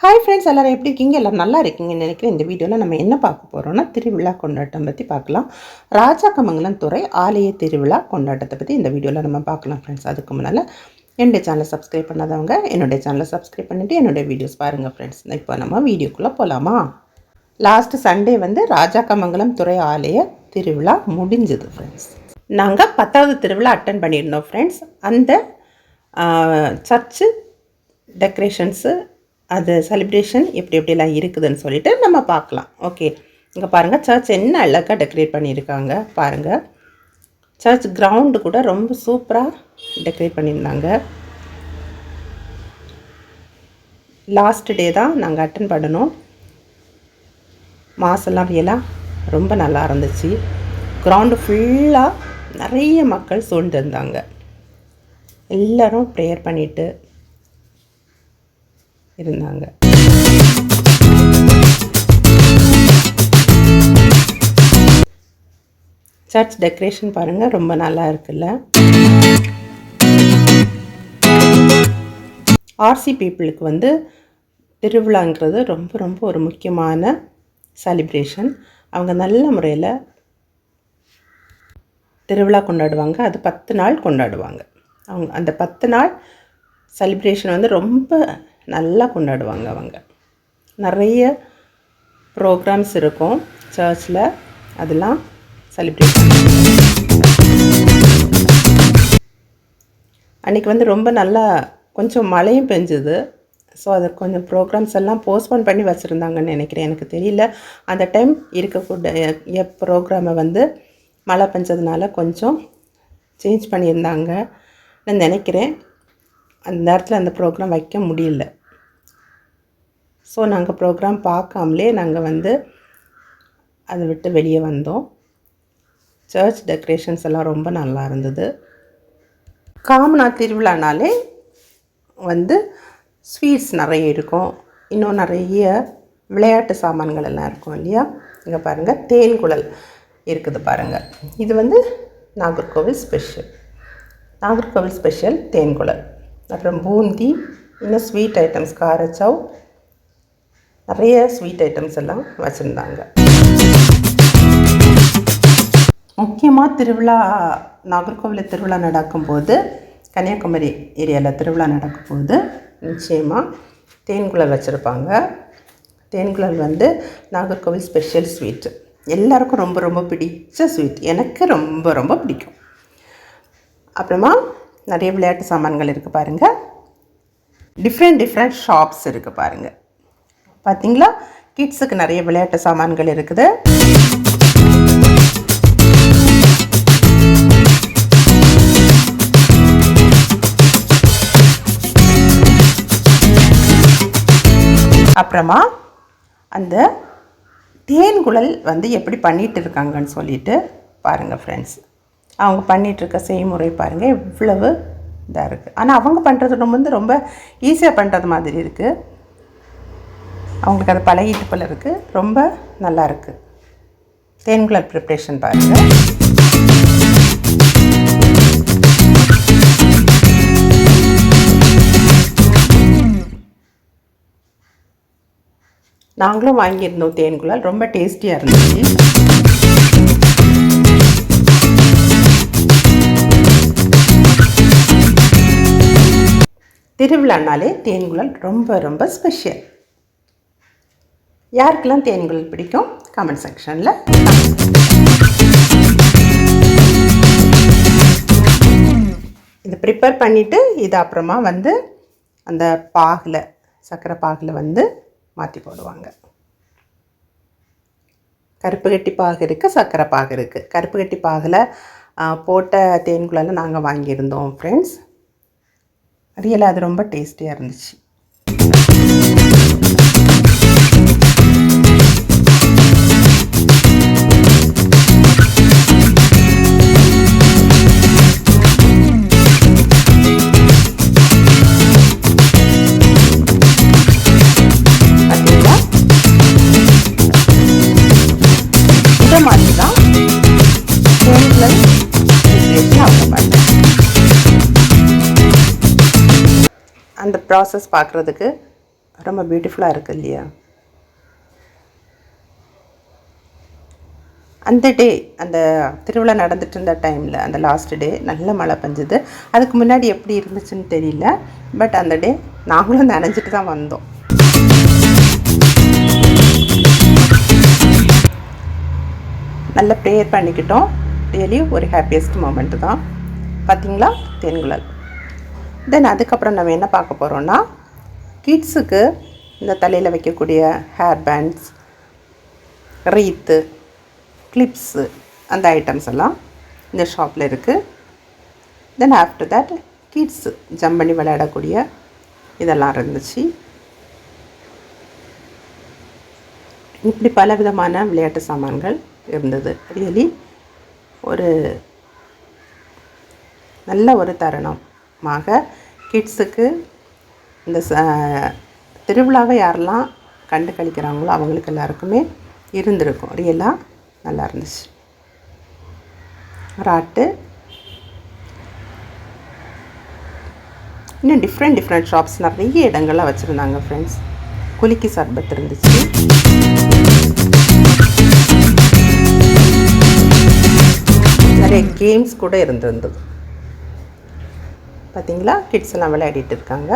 Hi friends, எல்லோரும் எப்படி இருக்கீங்க? எல்லோரும் நல்லா இருக்கீங்கன்னு நினைக்கிறேன். இந்த வீடியோவில் நம்ம என்ன பார்க்க போகிறோம்னா, திருவிழா கொண்டாட்டம் பற்றி பார்க்கலாம். ராஜாக்கமங்கலம் துறை ஆலய திருவிழா கொண்டாட்டத்தை பற்றி இந்த வீடியோவில் நம்ம பார்க்கலாம் ஃப்ரெண்ட்ஸ். அதுக்கு முன்னால் என்னுடைய சேனலை சப்ஸ்கிரைப் பண்ணாதவங்க என்னுடைய சேனலை சப்ஸ்கிரைப் பண்ணிவிட்டு என்னுடைய வீடியோஸ் பாருங்கள் ஃப்ரெண்ட்ஸ். இப்போ நம்ம வீடியோக்குள்ளே போகலாமா? லாஸ்ட்டு சண்டே ராஜாக்கமங்கலம் துறை ஆலய திருவிழா முடிஞ்சது ஃப்ரெண்ட்ஸ். நாங்கள் 10வது திருவிழா அட்டன் பண்ணியிருந்தோம் ஃப்ரெண்ட்ஸ். அந்த சர்ச்சு டெக்கரேஷன்ஸு, அது செலிப்ரேஷன் எப்படிலாம் இருக்குதுன்னு சொல்லிட்டு நம்ம பார்க்கலாம். ஓகே, இங்கே பாருங்கள், சர்ச் என்ன அழகாக டெக்கரேட் பண்ணியிருக்காங்க பாருங்கள். சர்ச் கிரவுண்டு கூட ரொம்ப சூப்பராக டெக்கரேட் பண்ணியிருந்தாங்க. லாஸ்ட் டே தான் நாங்கள் அட்டன் பண்ணணும். மாசெல்லாம் ரியலாக ரொம்ப நல்லா இருந்துச்சு. கிரவுண்டு ஃபுல்லாக நிறைய மக்கள் சூழ்ந்திருந்தாங்க. எல்லோரும் ப்ரேயர் பண்ணிவிட்டு இருந்தாங்க. சர்ச் டெக்கரேஷன் பாருங்கள், ரொம்ப நல்லா இருக்குல்ல. ஆர்சி பீப்புளுக்கு திருவிழாங்கிறது ரொம்ப ஒரு முக்கியமான செலிப்ரேஷன். அவங்க நல்ல முறையில் திருவிழா கொண்டாடுவாங்க. அது 10 நாள் கொண்டாடுவாங்க. அவங்க அந்த 10 நாள் செலிப்ரேஷன் ரொம்ப நல்லா கொண்டாடுவாங்க. அவங்க நிறைய ப்ரோக்ராம்ஸ் இருக்கும் சர்ச்சில், அதெல்லாம் செலிப்ரேஷன். அன்றைக்கி ரொம்ப நல்லா கொஞ்சம் மழையும் பெஞ்சுது. ஸோ அது கொஞ்சம் ப்ரோக்ராம்ஸ் எல்லாம் போஸ்ட்போன் பண்ணி வச்சுருந்தாங்கன்னு நினைக்கிறேன். எனக்கு தெரியல, அந்த டைம் இருக்கக்கூடிய ப்ரோக்ராமை மழை பெஞ்சதுனால கொஞ்சம் சேஞ்ச் பண்ணியிருந்தாங்க நான் நினைக்கிறேன். அந்த நேரத்தில் அந்த ப்ரோக்ராம் வைக்க முடியல. ஸோ நாங்கள் ப்ரோக்ராம் பார்க்காமலே நாங்கள் அதை விட்டு வெளியே வந்தோம். சர்ச் டெக்கரேஷன்ஸ் எல்லாம் ரொம்ப நல்லா இருந்தது. காமனா திருவிழானாலே ஸ்வீட்ஸ் நிறைய இருக்கும். இன்னும் நிறைய விளையாட்டு சாமான்கள் எல்லாம் இருக்கும் இல்லையா? இங்கே பாருங்கள், தேன்குழல் இருக்குது பாருங்கள். இது நாகர்கோவில் ஸ்பெஷல். நாகர்கோவில் ஸ்பெஷல் தேன்குழல். அப்புறம் பூந்தி, இன்னும் ஸ்வீட் ஐட்டம்ஸ், காரச்சவ், நிறைய ஸ்வீட் ஐட்டம்ஸ் எல்லாம் வச்சுருந்தாங்க. முக்கியமாக திருவிழா, நாகர்கோவில் திருவிழா நடக்கும்போது, கன்னியாகுமரி ஏரியாவில் திருவிழா நடக்கும்போது நிச்சயமாக தேன்குழல் வச்சுருப்பாங்க. தேன்குழல் நாகர்கோவில் ஸ்பெஷல் ஸ்வீட்டு. எல்லாருக்கும் ரொம்ப பிடிச்ச ஸ்வீட். எனக்கு ரொம்ப பிடிக்கும். அப்புறமா நிறைய விளையாட்டு சாமான்கள் இருக்குது பாருங்கள். டிஃப்ரெண்ட் ஷாப்ஸ் இருக்குது பாருங்கள். பார்த்தீங்களா? கிட்ஸுக்கு நிறைய விளையாட்டு சாமான்கள் இருக்குது. அப்புறமா அந்த தேன்குழல் எப்படி பண்ணிகிட்டு இருக்காங்கன்னு சொல்லிட்டு பாருங்கள் ஃப்ரெண்ட்ஸ். அவங்க பண்ணிகிட்ருக்க செய்முறை பாருங்கள், எவ்வளவு இதாக இருக்குது. ஆனால் அவங்க பண்ணுறது ரொம்ப ஈஸியாக பண்ணுறது மாதிரி இருக்குது. அவங்களுக்கு அது பழகிட்டு போல இருக்குது. ரொம்ப நல்லா இருக்குது. தேன்குழல் ப்ரிப்ரேஷன் பாருங்கள். நாங்களும் வாங்கியிருந்தோம் தேன்குழல். ரொம்ப டேஸ்டியாக இருந்துச்சு. திருவிழானாலே தேன்குழல் ரொம்ப ஸ்பெஷல். யாருக்கெல்லாம் தேன்குழல் பிடிக்கும் கமெண்ட் செக்ஷனில். இது ப்ரிப்பேர் பண்ணிவிட்டு இது அப்புறமா அந்த பாகில், சர்க்கரை பாகில் மாற்றி போடுவாங்க. கருப்பு கட்டி பாகு இருக்குது, சர்க்கரை பாகு இருக்குது. கருப்பு கட்டி பாகில் போட்ட தேன்குழலை நாங்கள் வாங்கியிருந்தோம் ஃப்ரெண்ட்ஸ். ரியலாக அது ரொம்ப டேஸ்டியாக இருந்துச்சு. இந்த மாதிரி தான் தேன்குழல் அவங்க பண்ணுறாங்க. அந்த ப்ராசஸ் பார்க்குறதுக்கு ரொம்ப பியூட்டிஃபுல்லாக இருக்குது இல்லையா? அந்த டே அந்த திருவிழா நடந்துட்டு இருந்த டைமில் அந்த லாஸ்ட் டே நல்ல மழை பெஞ்சுது. அதுக்கு முன்னாடி எப்படி இருந்துச்சுன்னு தெரியல. பட் அந்த டே நாங்களும் நனைஞ்சிட்டு தான் வந்தோம். நல்ல ப்ரேயர் பண்ணிக்கிட்டோம். ரியலி ஒரு ஹாப்பியஸ்ட் மூமெண்ட்டு தான். பார்த்திங்களா தேன்குழல். தென் அதுக்கப்புறம் நம்ம என்ன பார்க்க போகிறோன்னா, கிட்ஸுக்கு இந்த தலையில் வைக்கக்கூடிய ஹேர் பேண்ட்ஸ், ரீத்து, கிளிப்ஸு அந்த ஐட்டம்ஸ் எல்லாம் இந்த ஷாப்பில் இருக்குது. Then after that kids jump பண்ணி விளையாடக்கூடிய இதெல்லாம் இருந்துச்சு. இப்படி பல விதமான விளையாட்டு சாமான்கள் இருந்தது. ரியலி ஒரு நல்ல ஒரு தருணமாக கிட்ஸுக்கு இந்த திருவிழாவை யாரெல்லாம் கண்டு கழிக்கிறாங்களோ அவங்களுக்கு எல்லாருக்குமே இருந்திருக்கும். ரியலாக நல்லா இருந்துச்சு. ராட்டு இன்னும் டிஃப்ரெண்ட் ஷாப்ஸ் நிறைய இடங்கள்லாம் வச்சுருந்தாங்க ஃப்ரெண்ட்ஸ். குலுக்கி சர்பத் இருந்துச்சு. நிறைய கேம்ஸ் கூட இருந்தது. பார்த்தீங்களா கிட்ஸ் எல்லாம் விளையாடிட்டு இருக்காங்க.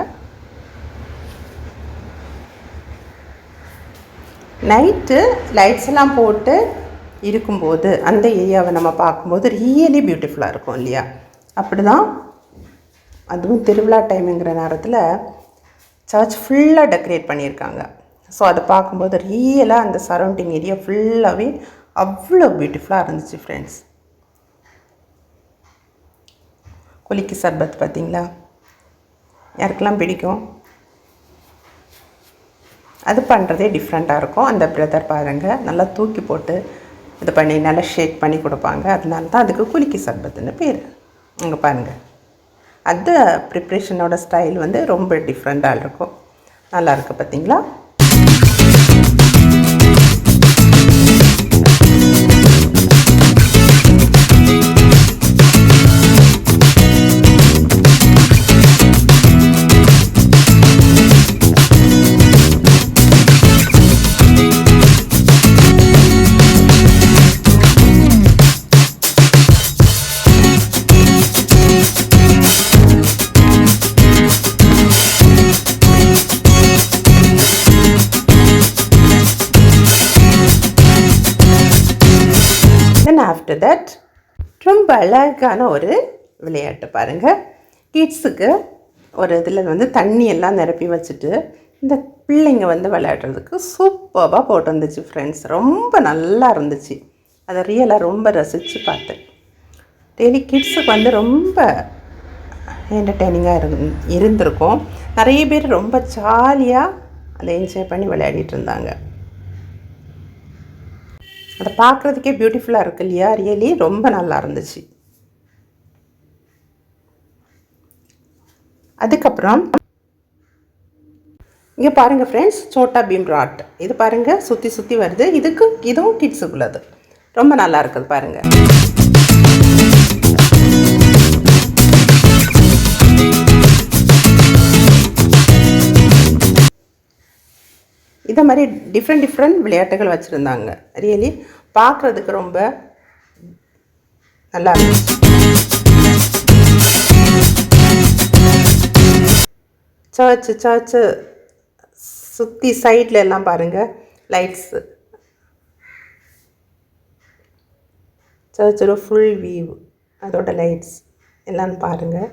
நைட்டு லைட்ஸ் எல்லாம் போட்டு இருக்கும்போது அந்த ஏரியாவை நம்ம பார்க்கும்போது ரியலி பியூட்டிஃபுல்லாக இருக்கும் இல்லையா? அப்படி தான். அதுவும் திருவிழா டைமுங்கிற நேரத்தில் சர்ச் ஃபுல்லாக டெக்கரேட் பண்ணியிருக்காங்க. ஸோ அதை பார்க்கும்போது ரியலாக அந்த சரௌண்டிங் ஏரியா ஃபுல்லாகவே அவ்வளோ பியூட்டிஃபுல்லாக இருந்துச்சு ஃப்ரெண்ட்ஸ். குலுக்கி சர்பத் பார்த்திங்களா? யாருக்கெல்லாம் பிடிக்கும்? அது பண்ணுறதே டிஃப்ரெண்ட்டாக இருக்கும். அந்த பிரதர் பாருங்கள் நல்லா தூக்கி போட்டு இது பண்ணி நல்லா ஷேக் பண்ணி கொடுப்பாங்க. அதனால தான் அதுக்கு குலுக்கி சர்பத்துன்னு பேர். அங்கே பாருங்கள், அது ப்ரிப்ரேஷனோட ஸ்டைல் வந்து ரொம்ப டிஃப்ரெண்ட்டாக இருக்கும். நல்லாயிருக்கு பார்த்திங்களா? ஆஃப்டர் தட் ரொம்ப அழகான ஒரு விளையாட்டு பாருங்கள். கிட்ஸுக்கு ஒரு இதில் வந்து தண்ணியெல்லாம் நிரப்பி வச்சுட்டு இந்த பிள்ளைங்க வந்து விளையாடுறதுக்கு சூப்பராக போட்டு வந்துச்சு ஃப்ரெண்ட்ஸ். ரொம்ப நல்லா இருந்துச்சு. அதை ரியலாக ரொம்ப ரசித்து பார்த்தேன். டெய்லி கிட்ஸுக்கு வந்து ரொம்ப என்டர்டெய்னிங்காக இருந்திருக்கும். நிறைய பேர் ரொம்ப ஜாலியாக அதை என்ஜாய் பண்ணி விளையாடிட்டு இருந்தாங்க. அதை பார்க்குறதுக்கே பியூட்டிஃபுல்லாக இருக்குது இல்லையா? ரியலி ரொம்ப நல்லா இருந்துச்சு. அதுக்கப்புறம் இங்கே பாருங்கள் ஃப்ரெண்ட்ஸ், சோட்டா பீம் ராட். இது பாருங்கள் சுற்றி சுற்றி வருது. இதுவும் கிட்ஸுக்குள்ளது. ரொம்ப நல்லா இருக்குது பாருங்கள். இதை மாதிரி டிஃப்ரெண்ட் விளையாட்டுகள் வச்சுருந்தாங்க. ரியலி பார்க்குறதுக்கு ரொம்ப நல்லா இருந்துச்சு. சர்ச்சு சுற்றி சைடில் எல்லாம் பாருங்கள் லைட்ஸு. சர்ச்சோட ஃபுல் வியூ, அதோட லைட்ஸ் எல்லாம் பாருங்கள்.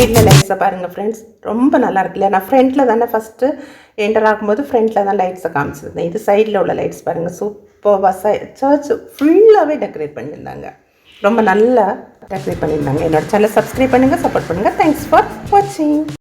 சைடில் லைட்ஸை பாருங்கள் ஃப்ரெண்ட்ஸ், ரொம்ப நல்லா இருக்குல்ல. நான் ஃப்ரண்ட்டில் தானே ஃபஸ்ட்டு என்டர் ஆகும்போது ஃப்ரண்ட்டில் தான் லைட்ஸை காமிச்சிருந்தேன். இது சைடில் உள்ள லைட்ஸ் பாருங்கள், சூப்பராக சர்ச் ஃபுல்லாகவே டெக்கரேட் பண்ணியிருந்தாங்க. ரொம்ப நல்லா டெக்கரேட் பண்ணியிருந்தாங்க. என்னோடய சேனலை சப்ஸ்கிரைப் பண்ணுங்கள், சப்போர்ட் பண்ணுங்கள். தேங்க்ஸ் ஃபார் வாட்சிங்.